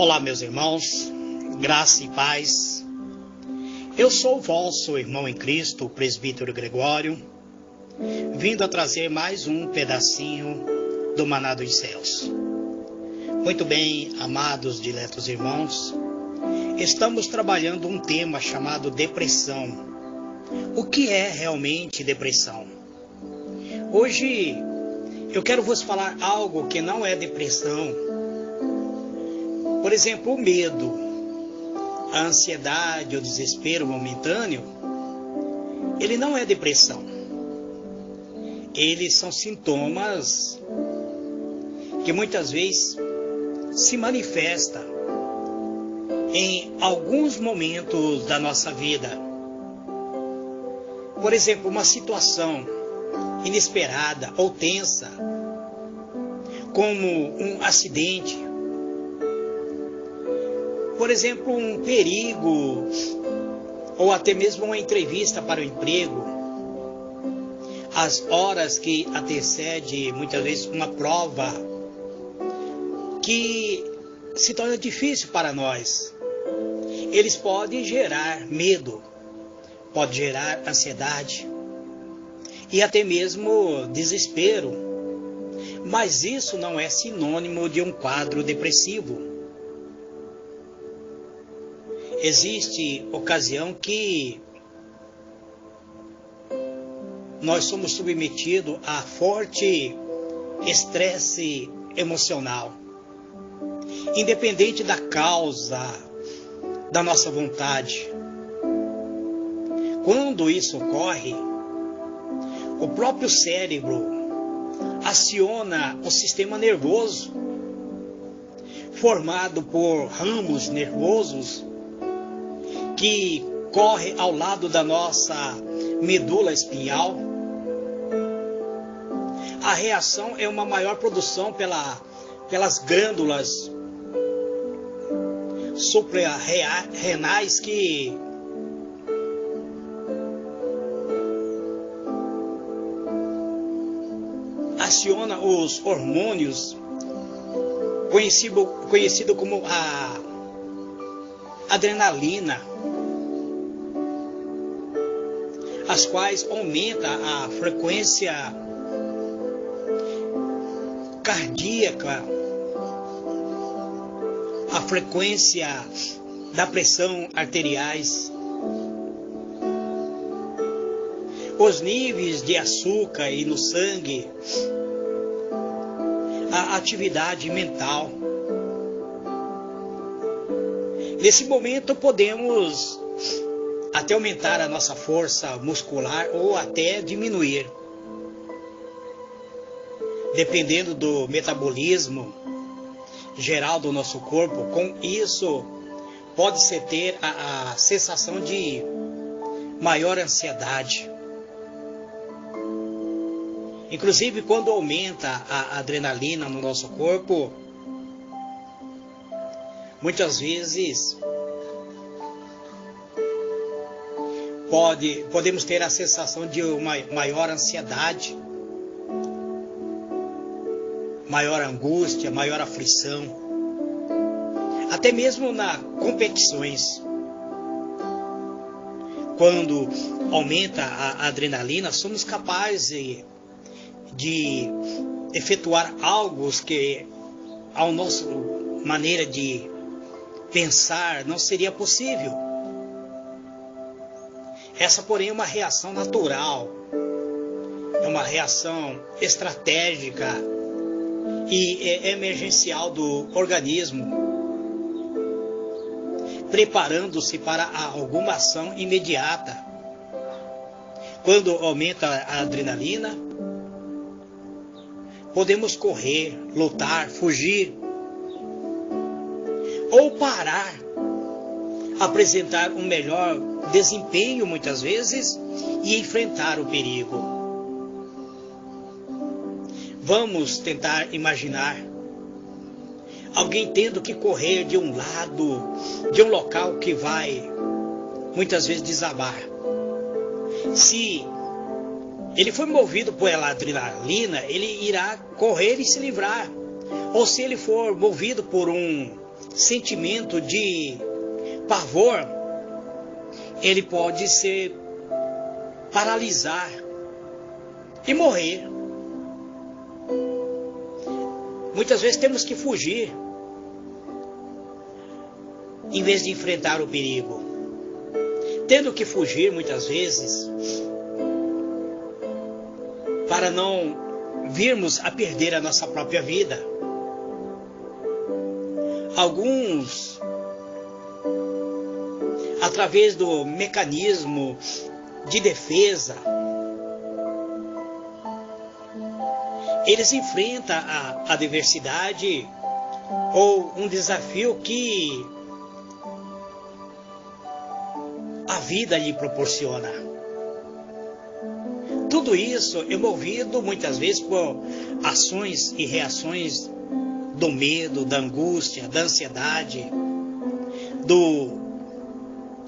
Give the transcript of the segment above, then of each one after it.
Olá, meus irmãos, graça e paz. Eu sou o vosso irmão em Cristo, o presbítero Gregório, vindo a trazer mais um pedacinho do Maná dos Céus. Muito bem, amados, diletos irmãos, estamos trabalhando um tema chamado depressão. O que é realmente depressão? Hoje eu quero vos falar algo que não é depressão. Por exemplo, o medo, a ansiedade, o desespero momentâneo, ele não é depressão. Eles são sintomas que muitas vezes se manifestam em alguns momentos da nossa vida. Por exemplo, uma situação inesperada ou tensa, como um acidente. Por exemplo, um perigo, ou até mesmo uma entrevista para o emprego. As horas que antecede, muitas vezes, uma prova que se torna difícil para nós. Eles podem gerar medo, pode gerar ansiedade e até mesmo desespero. Mas isso não é sinônimo de um quadro depressivo. Existe ocasião que nós somos submetidos a forte estresse emocional, independente da causa da nossa vontade. Quando isso ocorre, o próprio cérebro aciona o sistema nervoso, formado por ramos nervosos, que corre ao lado da nossa medula espinhal. A reação é uma maior produção pelas glândulas suprarrenais que aciona os hormônios conhecido como a adrenalina, as quais aumenta a frequência cardíaca, a frequência da pressão arteriais, os níveis de açúcar e no sangue, a atividade mental. Nesse momento podemos até aumentar a nossa força muscular ou até diminuir, dependendo do metabolismo geral do nosso corpo. Com isso, pode-se ter a sensação de maior ansiedade. Inclusive, quando aumenta a adrenalina no nosso corpo, muitas vezes podemos ter a sensação de uma maior ansiedade, maior angústia, maior aflição, até mesmo nas competições. Quando aumenta a adrenalina, somos capazes de efetuar algo que, a nossa maneira de pensar, não seria possível. Essa, porém, é uma reação natural, é uma reação estratégica e emergencial do organismo, preparando-se para alguma ação imediata. Quando aumenta a adrenalina, podemos correr, lutar, fugir, ou parar, apresentar um melhor desempenho muitas vezes e enfrentar o perigo. Vamos tentar imaginar alguém tendo que correr de um lado, de um local que vai muitas vezes desabar. Se ele foi movido pela adrenalina, ele irá correr e se livrar. Ou se ele for movido por um sentimento de pavor, ele pode se paralisar e morrer. Muitas vezes temos que fugir, em vez de enfrentar o perigo. Tendo que fugir muitas vezes, para não virmos a perder a nossa própria vida. Alguns, através do mecanismo de defesa, eles enfrentam a adversidade ou um desafio que a vida lhe proporciona. Tudo isso é movido muitas vezes por ações e reações do medo, da angústia, da ansiedade, do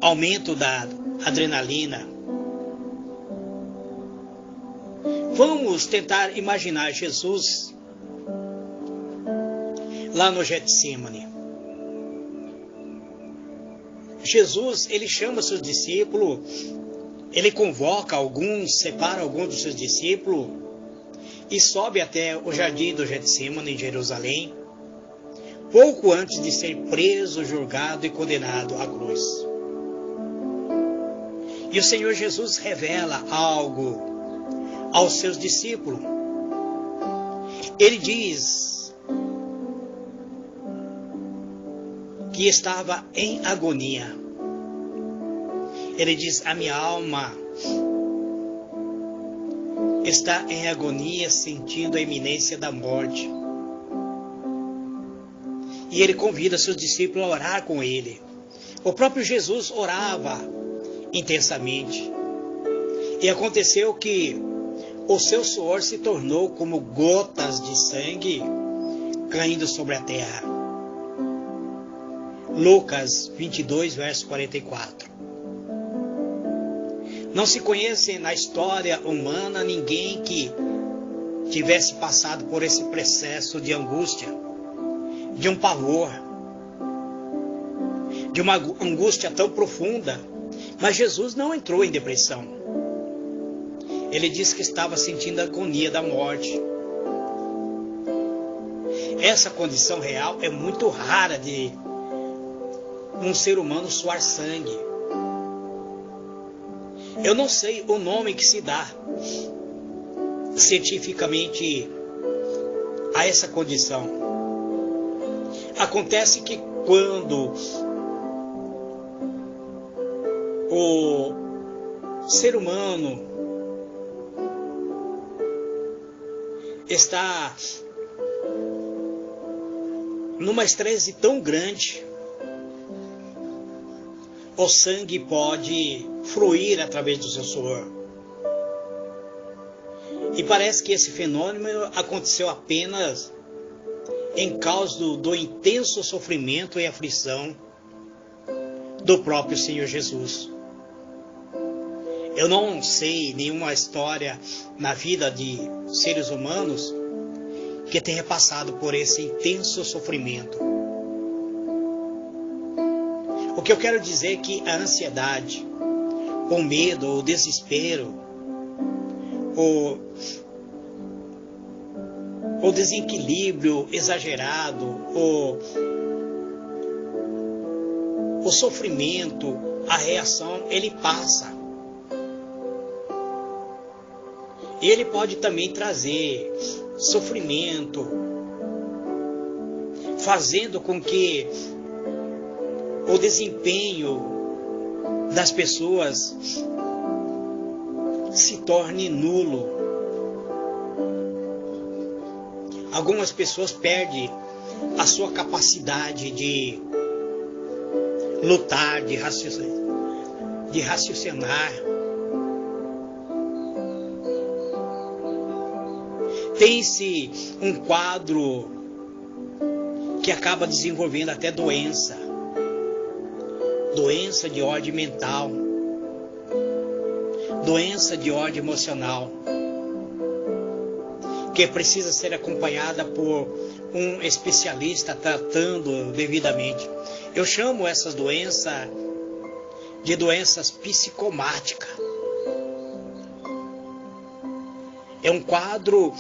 aumento da adrenalina. Vamos tentar imaginar Jesus lá no Getsemane. Jesus, ele chama seus discípulos, ele convoca alguns, separa alguns dos seus discípulos e sobe até o jardim do Getsemane em Jerusalém, pouco antes de ser preso, julgado e condenado à cruz. E o Senhor Jesus revela algo aos seus discípulos. Ele diz que estava em agonia. Ele diz: a minha alma está em agonia, sentindo a iminência da morte. E ele convida seus discípulos a orar com ele. O próprio Jesus orava intensamente. E aconteceu que o seu suor se tornou como gotas de sangue caindo sobre a terra. Lucas 22, verso 44. Não se conhece na história humana ninguém que tivesse passado por esse processo de angústia, de um pavor, de uma angústia tão profunda. Mas Jesus não entrou em depressão. Ele disse que estava sentindo a agonia da morte. Essa condição real é muito rara de um ser humano suar sangue. Eu não sei o nome que se dá cientificamente a essa condição. Acontece que quando o ser humano está numa estresse tão grande, o sangue pode fluir através do seu suor. E parece que esse fenômeno aconteceu apenas em causa do intenso sofrimento e aflição do próprio Senhor Jesus. Eu não sei nenhuma história na vida de seres humanos que tenha passado por esse intenso sofrimento. O que eu quero dizer é que a ansiedade, o medo, o desespero, o desequilíbrio exagerado, o sofrimento, a reação, ele passa. E ele pode também trazer sofrimento, fazendo com que o desempenho das pessoas se torne nulo. Algumas pessoas perdem a sua capacidade de lutar, de raciocinar. Tem-se um quadro que acaba desenvolvendo até doença de ordem mental, doença de ordem emocional, que precisa ser acompanhada por um especialista tratando devidamente. Eu chamo essas doenças de doenças psicomáticas. É um quadro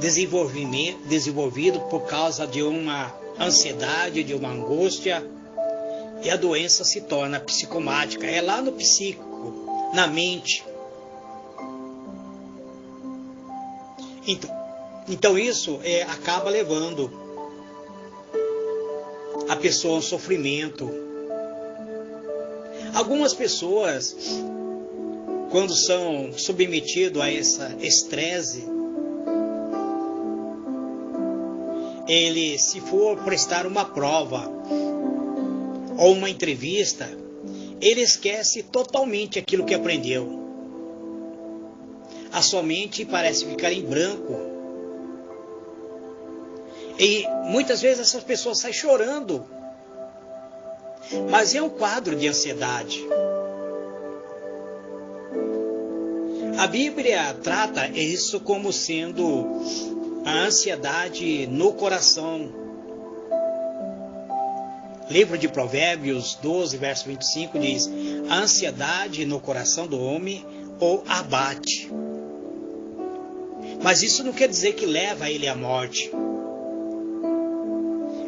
desenvolvido por causa de uma ansiedade, de uma angústia, e a doença se torna psicomática. É lá no psíquico, na mente. Então isso acaba levando a pessoa a um sofrimento. Algumas pessoas, quando são submetidos a esse estresse, ele, se for prestar uma prova ou uma entrevista, ele esquece totalmente aquilo que aprendeu. A sua mente parece ficar em branco. E muitas vezes essas pessoas saem chorando. Mas é um quadro de ansiedade. A Bíblia trata isso como sendo a ansiedade no coração. Livro de Provérbios 12, verso 25 diz: a ansiedade no coração do homem o abate. Mas isso não quer dizer que leva ele à morte.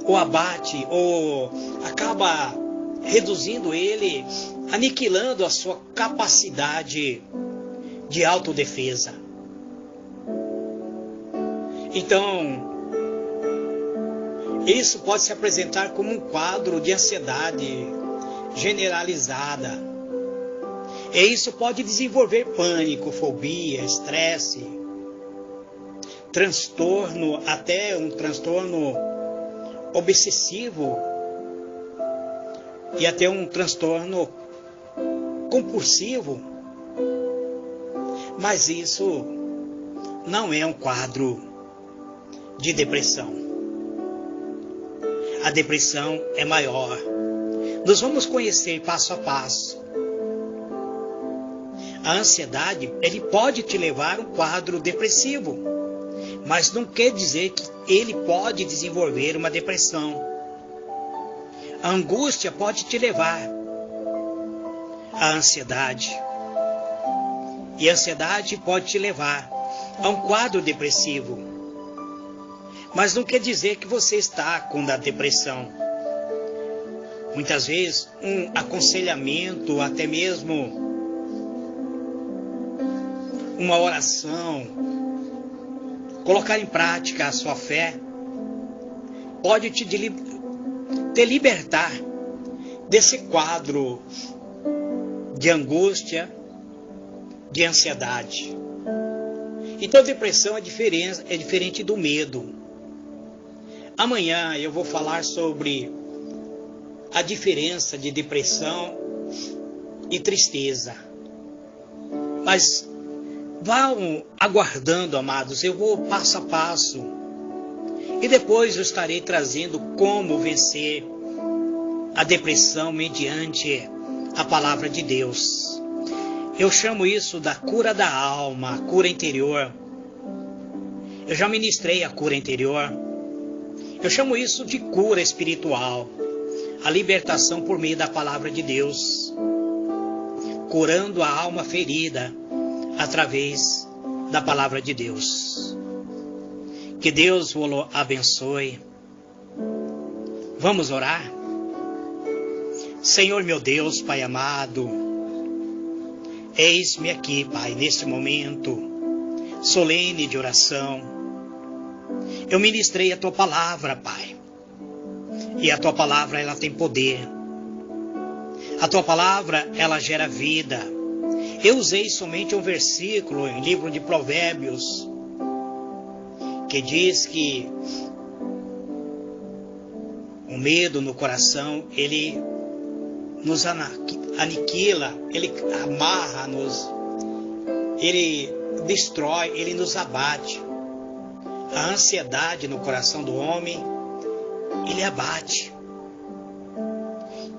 O abate, ou acaba reduzindo ele, aniquilando a sua capacidade de autodefesa. Então, isso pode se apresentar como um quadro de ansiedade generalizada. E isso pode desenvolver pânico, fobia, estresse, transtorno, até um transtorno obsessivo e até um transtorno compulsivo. Mas isso não é um quadro de depressão. A depressão é maior. Nós vamos conhecer passo a passo. A ansiedade, ele pode te levar a um quadro depressivo, mas não quer dizer que ele pode desenvolver uma depressão. A angústia pode te levar à ansiedade. E a ansiedade pode te levar a um quadro depressivo. Mas não quer dizer que você está com a depressão. Muitas vezes, um aconselhamento, até mesmo uma oração, colocar em prática a sua fé, pode te libertar desse quadro de angústia, de ansiedade. Então, depressão é diferente do medo. Amanhã eu vou falar sobre a diferença de depressão e tristeza. Mas vão aguardando, amados, eu vou passo a passo. E depois eu estarei trazendo como vencer a depressão mediante a palavra de Deus. Eu chamo isso da cura da alma, a cura interior. Eu já ministrei a cura interior. Eu chamo isso de cura espiritual, a libertação por meio da palavra de Deus, curando a alma ferida através da palavra de Deus. Que Deus o abençoe. Vamos orar? Senhor meu Deus, Pai amado, eis-me aqui, Pai, neste momento solene de oração. Eu ministrei a Tua palavra, Pai. E a Tua palavra, ela tem poder. A Tua palavra, ela gera vida. Eu usei somente um versículo em livro de Provérbios, que diz que o medo no coração, ele nos aniquila, ele amarra-nos, ele destrói, ele nos abate. A ansiedade no coração do homem, ele abate.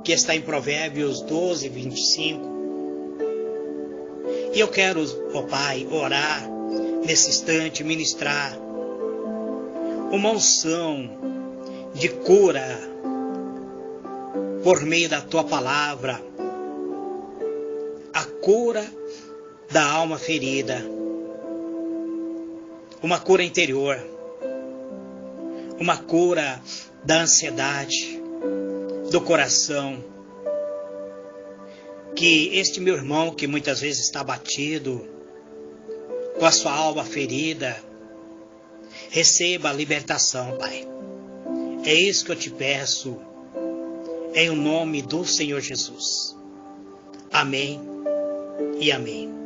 Que está em Provérbios 12, 25. E eu quero, ó Pai, orar nesse instante, ministrar uma unção de cura por meio da tua palavra, a cura da alma ferida, uma cura interior, uma cura da ansiedade, do coração. Que este meu irmão, que muitas vezes está abatido, com a sua alma ferida, receba a libertação, Pai. É isso que eu te peço, em o nome do Senhor Jesus. Amém e amém.